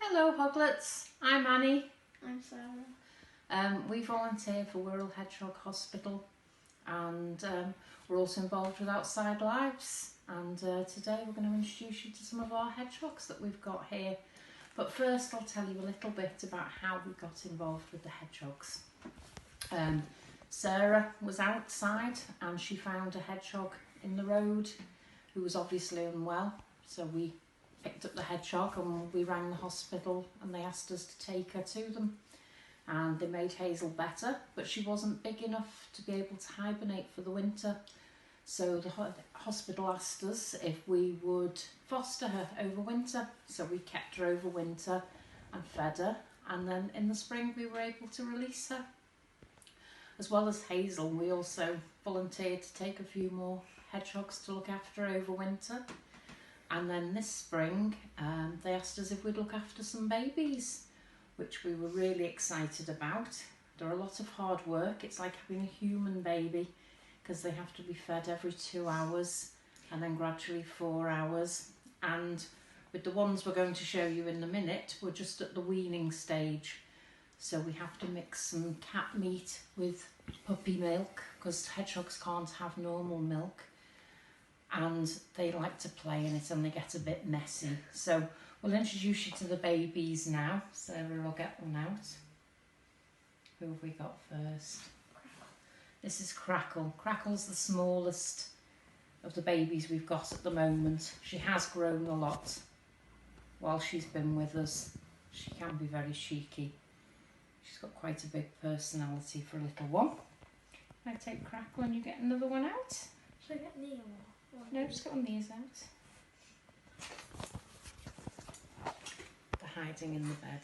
Hello Hoglets, I'm Annie. I'm Sarah. We volunteer for Wirral Hedgehog Hospital and we're also involved with Outside Lives, and today we're going to introduce you to some of our hedgehogs that we've got here. But first I'll tell you a little bit about how we got involved with the hedgehogs. Sarah was outside and she found a hedgehog in the road who was obviously unwell, so we picked up the hedgehog and we rang the hospital and they asked us to take her to them, and they made Hazel better, but she wasn't big enough to be able to hibernate for the winter, so the hospital asked us if we would foster her over winter. So we kept her over winter and fed her, and then in the spring we were able to release her. As well as Hazel, we also volunteered to take a few more hedgehogs to look after over winter. And then this spring, they asked us if we'd look after some babies, which we were really excited about. They're a lot of hard work. It's like having a human baby because they have to be fed every 2 hours and then gradually 4 hours. And with the ones we're going to show you in a minute, we're just at the weaning stage. So we have to mix some cat meat with puppy milk because hedgehogs can't have normal milk. And they like to play in it and they get a bit messy. So we'll introduce you to the babies now. Sarah will get one out. Who have we got first? This is Crackle. Crackle's the smallest of the babies we've got at the moment. She has grown a lot while she's been with us. She can be very cheeky. She's got quite a big personality for a little one. I take Crackle and you get another one out. Should I get Neo? No, just get one of these out. They're hiding in the bed.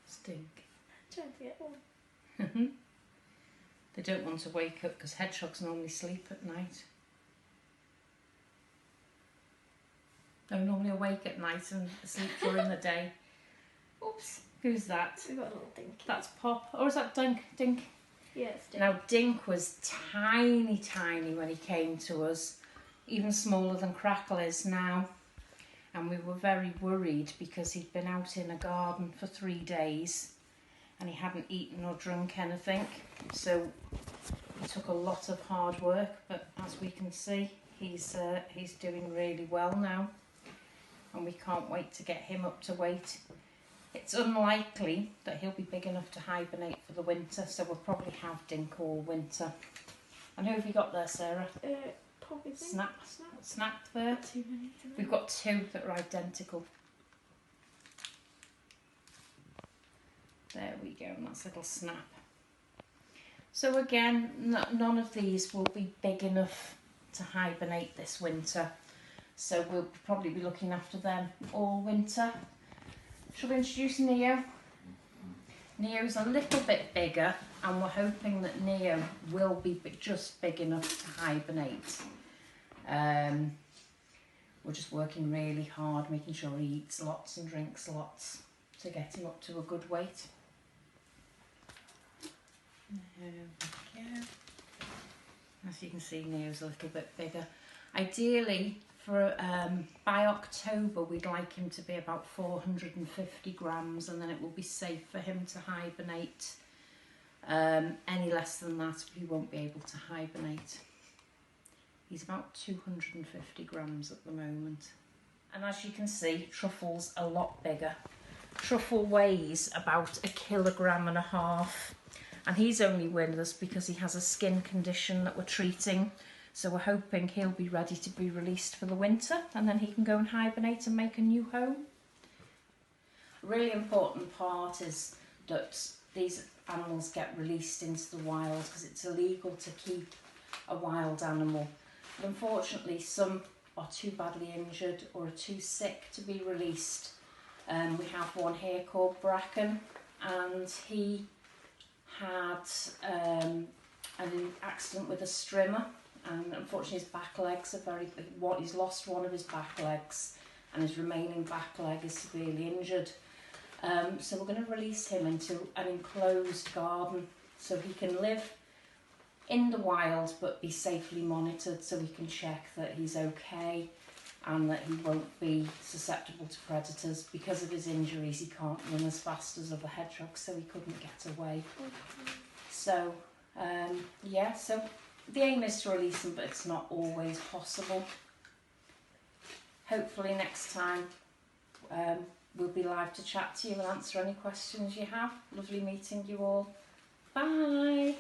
Stink. I'm trying to get one. They don't want to wake up because hedgehogs normally sleep at night. They're normally awake at night and asleep during the day. Oops. Who's that? We got a little Dink. That's Pop. Or is that Dink? Dink? Yeah, it's Dink. Now Dink was tiny when he came to us, even smaller than Crackle is now. And we were very worried because he'd been out in a garden for 3 days and he hadn't eaten or drunk anything. So it took a lot of hard work, but as we can see, he's doing really well now. And we can't wait to get him up to weight. It's unlikely that he'll be big enough to hibernate for the winter, so we'll probably have Dink all winter. And who have you got there, Sarah? Probably Snap. Snap there. Too many. We've got 2 that are identical. There we go, and that's little Snap. So again, none of these will be big enough to hibernate this winter, so we'll probably be looking after them all winter. Shall we introduce Neo? Neo's a little bit bigger and we're hoping that Neo will be just big enough to hibernate. We're just working really hard, making sure he eats lots and drinks lots to get him up to a good weight. There we go. As you can see, Neo's a little bit bigger. Ideally, by October we'd like him to be about 450 grams, and then it will be safe for him to hibernate. Any less than that he won't be able to hibernate. He's about 250 grams at the moment. And as you can see, Truffle's a lot bigger. Truffle weighs about 1.5 kilograms, and he's only with us because he has a skin condition that we're treating. So we're hoping he'll be ready to be released for the winter, and then he can go and hibernate and make a new home. A really important part is that these animals get released into the wild because it's illegal to keep a wild animal. But unfortunately, some are too badly injured or are too sick to be released. We have one here called Bracken, and he had an accident with a strimmer. And unfortunately his back legs are he's lost one of his back legs and his remaining back leg is severely injured. So we're going to release him into an enclosed garden so he can live in the wild but be safely monitored so we can check that he's okay and that he won't be susceptible to predators. Because of his injuries, he can't run as fast as other hedgehogs, so he couldn't get away. So yeah, so the aim is to release him, but it's not always possible. Hopefully next time we'll be live to chat to you and answer any questions you have. Lovely meeting you all. Bye.